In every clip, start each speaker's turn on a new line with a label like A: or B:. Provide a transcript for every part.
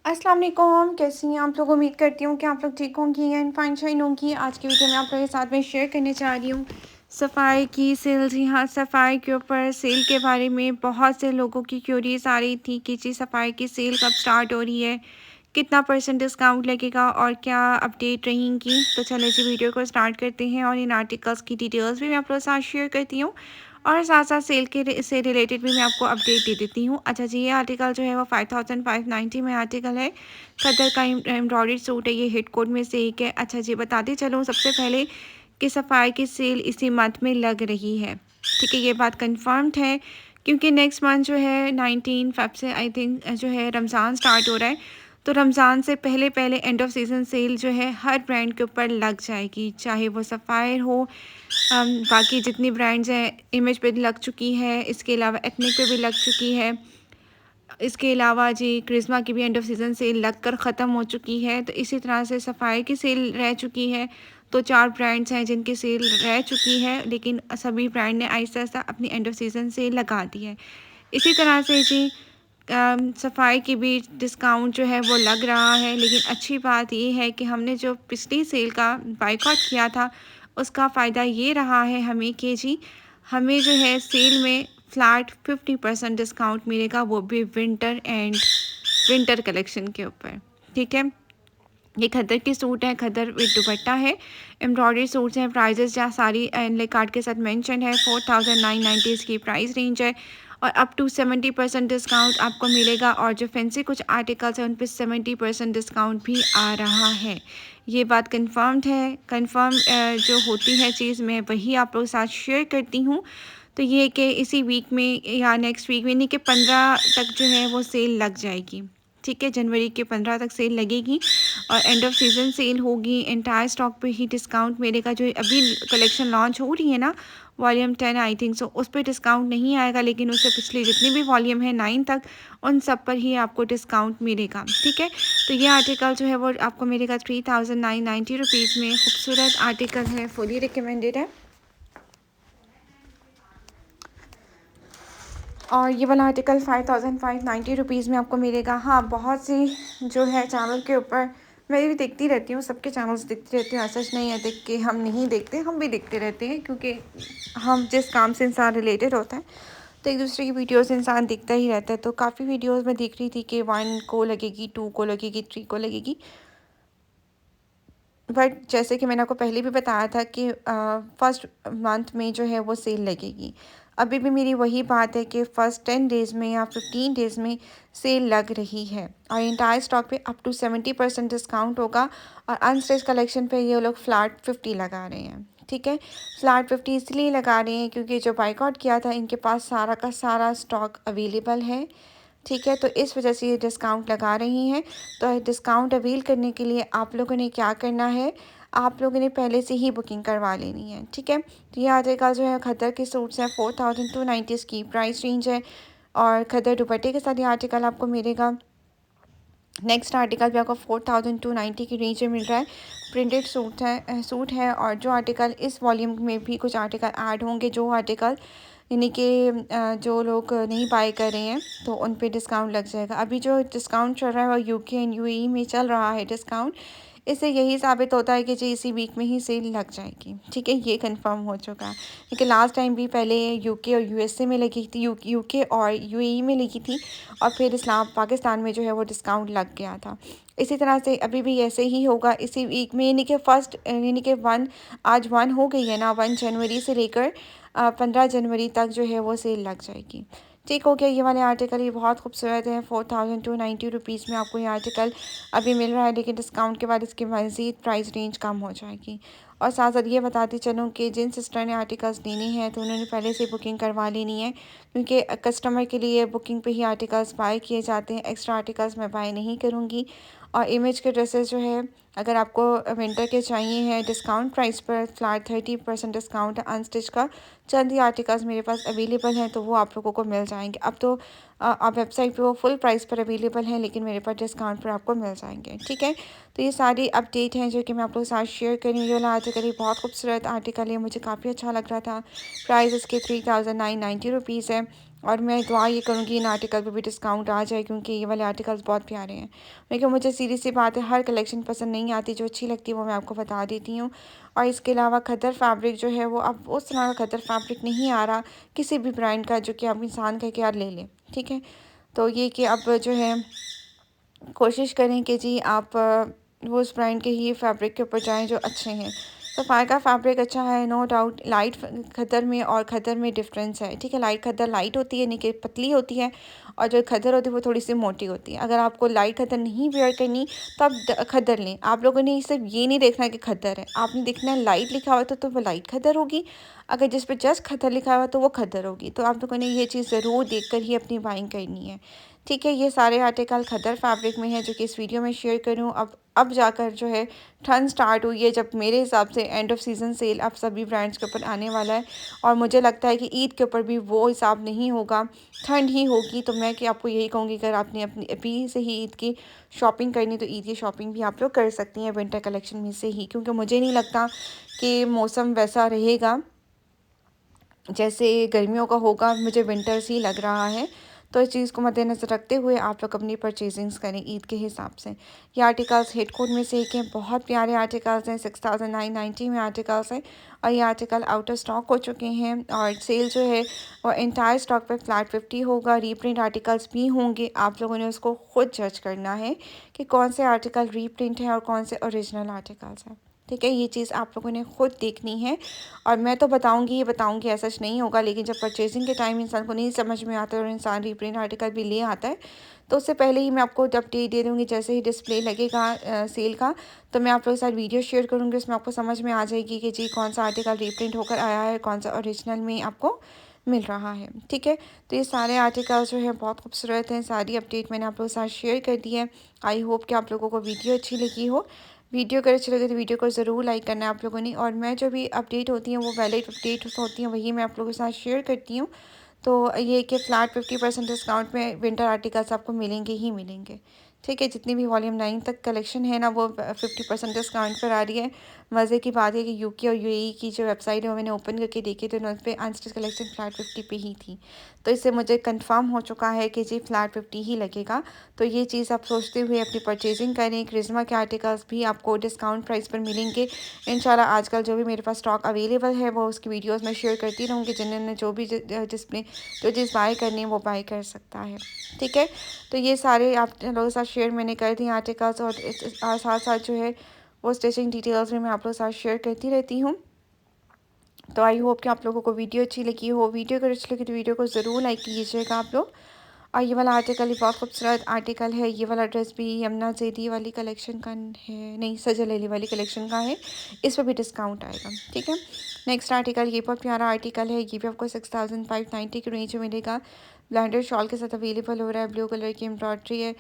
A: अस्सलाम वालेकुम, कैसी हैं आप लोग? उम्मीद करती हूँ कि आप लोग ठीक होंगी एंड फाइन शाइन होंगी। आज की वीडियो में आप लोगों के साथ में शेयर करने जा रही हूँ सफ़ाई की सेल। जी हाँ, सफ़ाई के ऊपर सेल के बारे में बहुत से लोगों की क्यूरीज आ रही थी कि जी सफ़ाई की सेल कब स्टार्ट हो रही है, कितना % डिस्काउंट लगेगा और क्या अपडेट रहेंगी। तो चलिए जी वीडियो को स्टार्ट करते हैं और इन आर्टिकल्स की डिटेल्स भी मैं आप लोगों के साथ शेयर करती हूँ और साथ साथ सेल के से रिलेटेड भी मैं आपको अपडेट दे देती हूँ। अच्छा जी, ये आर्टिकल जो है वो 5590 में आर्टिकल है। खद्दर का एम्ब्रॉयडरी सूट है, ये हिट कोड में से एक है। अच्छा जी, बताते चलूँ सबसे पहले कि सफ़ाई की सेल इसी मंथ में लग रही है। ठीक है, ये बात कंफर्म्ड है क्योंकि नेक्स्ट मंथ जो है 19 फ़ेब से आई थिंक जो है रमज़ान स्टार्ट हो रहा है। तो रमज़ान से पहले पहले एंड ऑफ सीज़न सेल जो है हर ब्रांड के ऊपर लग जाएगी, चाहे वो सफ़ायर हो, बाकी जितनी ब्रांड्स हैं इमेज पे लग चुकी है, इसके अलावा एथनिक पे भी लग चुकी है। इसके अलावा जी क्रिस्मा की भी एंड ऑफ सीज़न सेल लग कर ख़त्म हो चुकी है। तो इसी तरह से सफ़ाई की सेल रह चुकी है। तो 4 ब्रांड्स हैं जिनकी सेल रह चुकी है, लेकिन सभी ब्रांड ने आहिस्ता-आहिस्ता अपनी एंड ऑफ सीज़न सेल लगा दी है। इसी तरह से जी सफ़ाई की भी डिस्काउंट जो है वो लग रहा है, लेकिन अच्छी बात ये है कि हमने जो पिछली सेल का बायकॉट किया था, उसका फ़ायदा ये रहा है हमें कि जी हमें जो है सेल में फ्लैट 50% डिस्काउंट मिलेगा, वो भी विंटर कलेक्शन के ऊपर। ठीक है, ये खद्दर की सूट है, खद्दर विद दुपट्टा है, एम्ब्रॉयडरी सूट्स हैं। प्राइजेस जहाँ सारी लाइक कार्ड के साथ मेंशन है। 4990 इसकी प्राइस रेंज है और अप टू 70% डिस्काउंट आपको मिलेगा और जो फैंसी कुछ आर्टिकल्स हैं उन पे 70% डिस्काउंट भी आ रहा है। ये बात कंफर्म्ड है। कंफर्म जो होती है चीज़ मैं वही आप लोगों के साथ शेयर करती हूँ। तो ये कि इसी वीक में या नेक्स्ट वीक में यानी कि 15 तक जो है वो सेल लग जाएगी। ठीक है, जनवरी के 15 तक सेल लगेगी और एंड ऑफ सीज़न सेल होगी। एंटायर स्टॉक पे ही डिस्काउंट मिलेगा। जो अभी कलेक्शन लॉन्च हो रही है ना, वॉल्यूम 10 आई थिंक सो, उस पे डिस्काउंट नहीं आएगा, लेकिन उससे पिछली जितनी भी वॉल्यूम है 9 तक, उन सब पर ही आपको डिस्काउंट मिलेगा। ठीक है, तो ये आर्टिकल जो है वो आपको मिलेगा 3990 रुपीज़ में। खूबसूरत आर्टिकल है, फुली रिकमेंडेड है। और ये वाला आर्टिकल 5590 रुपीज़ में आपको मिलेगा। हाँ, बहुत सी जो है चैनल के ऊपर मैं भी देखती रहती हूँ, सबके चैनल्स देखती रहती हूँ। ऐसा नहीं है देख के हम नहीं देखते, हम भी देखते रहते हैं क्योंकि हम जिस काम से इंसान रिलेटेड होता है तो एक दूसरे की वीडियोस इंसान देखता ही रहता है। तो काफ़ी वीडियोस मैं देख रही थी कि 1 को लगेगी, 2 को लगेगी, 3 को लगेगी। बट जैसे कि मैंने आपको पहले भी बताया था कि फर्स्ट मंथ में जो है वो सेल लगेगी। अभी भी मेरी वही बात है कि फ़र्स्ट 10 डेज़ में या 15 डेज़ में सेल लग रही है और एंटायर स्टॉक पे अप टू 70% डिस्काउंट होगा और अनस्टिच कलेक्शन पे ये लोग फ्लैट 50 लगा रहे हैं। ठीक है, फ्लैट 50 इसलिए लगा रहे हैं क्योंकि जो बायकॉट किया था इनके पास सारा का सारा स्टॉक अवेलेबल है। ठीक है, तो इस वजह से ये डिस्काउंट लगा रही हैं। तो डिस्काउंट अवेल करने के लिए आप लोगों ने क्या करना है, आप लोगों ने पहले से ही बुकिंग करवा लेनी है। ठीक है, तो ये आर्टिकल जो है खद्दर के सूट्स हैं, 4290 की प्राइस रेंज है और खद्दर दुपट्टे के साथ ये आर्टिकल आपको मिलेगा। नेक्स्ट आर्टिकल भी आपको 4290 की रेंज में मिल रहा है। प्रिंटेड सूट है और जो आर्टिकल इस वॉल्यूम में भी कुछ आर्टिकल ऐड होंगे, जो आर्टिकल यानी कि जो लोग नहीं बाय कर रहे हैं तो उन पे डिस्काउंट लग जाएगा। अभी जो डिस्काउंट चल रहा है वो यूके एंड यूएई में चल रहा है डिस्काउंट। इससे यही साबित होता है कि जी इसी वीक में ही सेल लग जाएगी। ठीक है, ये कंफर्म हो चुका है क्योंकि लास्ट टाइम भी पहले यूके और यूएसए में लगी थी, यूके और यूएई में लगी थी और फिर इस्लाम पाकिस्तान में जो है वो डिस्काउंट लग गया था। इसी तरह से अभी भी ऐसे ही होगा इसी वीक में, यानी कि फर्स्ट यानी कि 1 आज 1 हो गई है ना, 1 जनवरी से लेकर 15 जनवरी तक जो है वो सेल लग जाएगी। ठीक हो गया, ये वाले आर्टिकल ये बहुत खूबसूरत है। 4290 रुपीज़ में आपको ये आर्टिकल अभी मिल रहा है, लेकिन डिस्काउंट के बाद इसकी मज़ीद प्राइस रेंज कम हो जाएगी। और साथ साथ ये बताती चलूँ कि जिन सिस्टर ने आर्टिकल्स लेने हैं तो उन्होंने पहले से बुकिंग करवा लेनी है क्योंकि कस्टमर के लिए बुकिंग पे ही आर्टिकल्स बाय किए जाते हैं। एक्स्ट्रा आर्टिकल्स मैं बाय नहीं करूँगी। और इमेज के ड्रेसेस जो है अगर आपको विंटर के चाहिए हैं डिस्काउंट प्राइस पर, फ्लैट 30% डिस्काउंट है अनस्टिच का। चंद ही आर्टिकल्स मेरे पास अवेलेबल हैं तो वो आप लोगों को मिल जाएंगे। अब तो आप वेबसाइट पे वो फुल प्राइस पर अवेलेबल हैं, लेकिन मेरे पास डिस्काउंट पर आपको मिल जाएंगे। ठीक है, तो ये सारी अपडेट हैं जो कि मैं आप लोगों के साथ शेयर कर रही हूँ। ये वाला आर्टिकल ये बहुत खूबसूरत आर्टिकल है, मुझे काफ़ी अच्छा लग रहा था। प्राइस इसके 3990 रुपीज़ है और मैं दुआ ये करूँगी इन आर्टिकल पे भी डिस्काउंट आ जाए, क्योंकि ये वाले आर्टिकल्स बहुत प्यारे हैं। लेकिन मुझे सीधी सी बात है, हर कलेक्शन पसंद नहीं आती, जो अच्छी लगती है वो मैं आपको बता देती हूँ। और इसके अलावा खद्दर फैब्रिक जो है वो अब उस तरह का खद्दर फैब्रिक नहीं आ रहा किसी भी ब्रांड का, जो कि आप इंसान कह के यार ले लें, ठीक है। तो ये कि अब जो है कोशिश करें कि जी आप वो उस ब्रांड के ही फैब्रिक के ऊपर जाएँ जो अच्छे हैं। सफ़ाई का फैब्रिक अच्छा है, नो डाउट। लाइट खद्दर में और खद्दर में डिफरेंस है, ठीक है। लाइट खद्दर लाइट होती है, यानी कि पतली होती है, और जो खद्दर होती है वो थोड़ी सी मोटी होती है। अगर आपको लाइट खद्दर नहीं वेयर करनी तो आप खद्दर लें। आप लोगों ने सिर्फ ये नहीं देखना कि खद्दर है, आपने देखना है लाइट लिखा हुआ तो वो लाइट खद्दर होगी, अगर जिस पे जस्ट खद्दर लिखा हुआ तो वो खद्दर होगी। तो आप लोगों ने ये चीज़ ज़रूर देख कर ही अपनी बाइंग करनी है, ठीक है। ये सारे आर्टिकल खद्दर फैब्रिक में है जो कि इस वीडियो में शेयर करूँ। अब जाकर जो है ठंड स्टार्ट हुई है, जब मेरे हिसाब से एंड ऑफ सीज़न सेल अब सभी ब्रांड्स के ऊपर आने वाला है, और मुझे लगता है कि ईद के ऊपर भी वो हिसाब नहीं होगा, ठंड ही होगी। तो मैं कि आपको यही कहूँगी, अगर आपने अपनी अभी से ही ईद की शॉपिंग करनी तो ईद की शॉपिंग भी आप लोग कर सकती हैं विंटर कलेक्शन में से ही, क्योंकि मुझे नहीं लगता कि मौसम वैसा रहेगा जैसे गर्मियों का होगा, मुझे विंटर्स ही लग रहा है। तो इस चीज़ को मद्देनज़र रखते हुए आप लोग अपनी परचेजिंग्स करें ईद के हिसाब से। ये आर्टिकल्स हिट कोड में से एक हैं, बहुत प्यारे आर्टिकल्स हैं, 6990 में आर्टिकल्स हैं, और ये आर्टिकल आउट ऑफ स्टॉक हो चुके हैं। और सेल जो है वो एंटायर स्टॉक पे फ्लैट 50 होगा। रीप्रिंट आर्टिकल्स भी होंगे, आप लोगों ने उसको खुद जज करना है कि कौन से आर्टिकल रीप्रिंट हैं और कौन से ओरिजिनल आर्टिकल्स हैं, ठीक है। ये चीज़ आप लोगों ने खुद देखनी है, और मैं तो बताऊंगी, ये बताऊंगी ऐसा नहीं होगा, लेकिन जब परचेजिंग के टाइम इंसान को नहीं समझ में आता और इंसान रीप्रिंट आर्टिकल भी ले आता है, तो उससे पहले ही मैं आपको अपडेट दे दूँगी। जैसे ही डिस्प्ले लगेगा सेल का, तो मैं आप लोगों के साथ वीडियो शेयर करूँगी, उसमें आपको समझ में आ जाएगी कि जी कौन सा आर्टिकल रीप्रिंट होकर आया है, कौन सा ओरिजिनल में आपको मिल रहा है, ठीक है। तो ये सारे आर्टिकल जो है बहुत खूबसूरत हैं, सारी अपडेट मैंने आप लोगों के साथ शेयर कर दी है। आई होप कि आप लोगों को वीडियो अच्छी लगी हो। वीडियो अगर अच्छी लगे तो वीडियो को ज़रूर लाइक करना है आप लोगों ने, और मैं जो भी अपडेट होती हैं वो वैलिड अपडेट होती हैं, वही मैं आप लोगों के साथ शेयर करती हूँ। तो ये कि फ़्लैट 50% डिस्काउंट में विंटर आर्टिकल्स आपको मिलेंगे ही मिलेंगे, ठीक है। जितनी भी वॉल्यूम 9 तक कलेक्शन है ना, वो 50% डिस्काउंट पर आ रही है। मज़े की बात है कि यूके और यूएई की जो वेबसाइट है वो मैंने ओपन करके देखी, तो उन पर अनस्टिच कलेक्शन फ्लैट 50 पे ही थी। तो इससे मुझे कंफर्म हो चुका है कि जी फ्लैट 50 ही लगेगा। तो ये चीज़ आप सोचते हुए अपनी परचेजिंग करें। क्रिज़्मा के आर्टिकल्स भी आपको डिस्काउंट प्राइस पर मिलेंगे इंशाल्लाह। आजकल जो भी मेरे पास स्टॉक अवेलेबल है वो उसकी वीडियोस मैं शेयर करती रहूँगी, जिन्होंने जो भी जिसमें जो चीज़ बाय करनी है वो बाय कर सकता है, ठीक है। तो ये सारे आप लोगों के साथ शेयर मैंने कर दिए आर्टिकल्स, और साथ साथ जो है वो स्टिचिंग डिटेल्स में मैं आप लोगों के साथ शेयर करती रहती हूँ। तो आई होप कि आप लोगों को वीडियो अच्छी लगी हो। वीडियो अगर अच्छी लगी तो वीडियो को ज़रूर लाइक कीजिएगा आप लोग। और ये वाला आर्टिकल ये बहुत खूबसूरत आर्टिकल है। ये वाला ड्रेस भी यमुना ज़ेदी वाली कलेक्शन का है, नहीं सजल अली वाली कलेक्शन का है, इस पर भी डिस्काउंट आएगा, ठीक है। नेक्स्ट आर्टिकल ये बहुत प्यारा आर्टिकल है, ये भी आपको 6590 की रेंज में मिलेगा। ब्लेंडर शॉल के साथ अवेलेबल हो रहा है, ब्लू कलर की एम्ब्रॉयड्री है,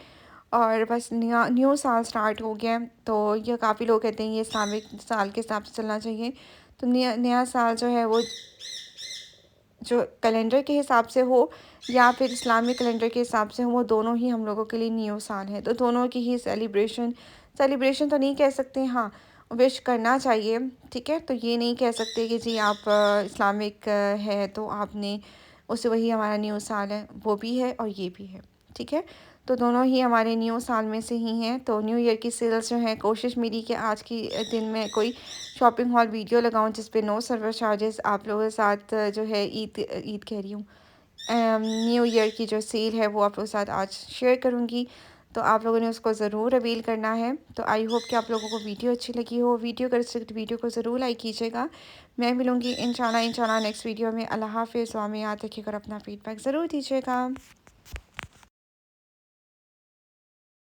A: और बस न्यू साल स्टार्ट हो गया है, तो ये काफ़ी लोग कहते हैं ये इस्लामिक साल के हिसाब से चलना चाहिए। तो नया साल जो है वो जो कैलेंडर के हिसाब से हो या फिर इस्लामिक कैलेंडर के हिसाब से हो, वो दोनों ही हम लोगों के लिए न्यू साल है। तो दोनों की ही सेलिब्रेशन तो नहीं कह सकते, हाँ विश करना चाहिए, ठीक है। तो ये नहीं कह सकते कि जी आप इस्लामिक है तो आपने उसे वही हमारा न्यू साल है, वो भी है और ये भी है, ठीक है। तो दोनों ही हमारे न्यू साल में से ही हैं। तो न्यू ईयर की सेल्स जो हैं, कोशिश मेरी कि आज की दिन में कोई शॉपिंग हॉल वीडियो लगाऊं जिस पे नो सर्वर चार्जेस आप लोगों के साथ जो है ईद ईद कह रही हूँ, न्यू ईयर की जो सेल है वो आप लोगों के साथ आज शेयर करूँगी। तो आप लोगों ने उसको ज़रूर अवेल करना है। तो आई होप कि आप लोगों को वीडियो अच्छी लगी हो। वीडियो अगर अच्छी लगी तो वीडियो को ज़रूर लाइक कीजिएगा। मैं मिलूँगी इंशाल्लाह नेक्स्ट वीडियो में। अल्लाह हाफ़िज़। दुआ में याद रखिएगा और अपना फीडबैक ज़रूर दीजिएगा।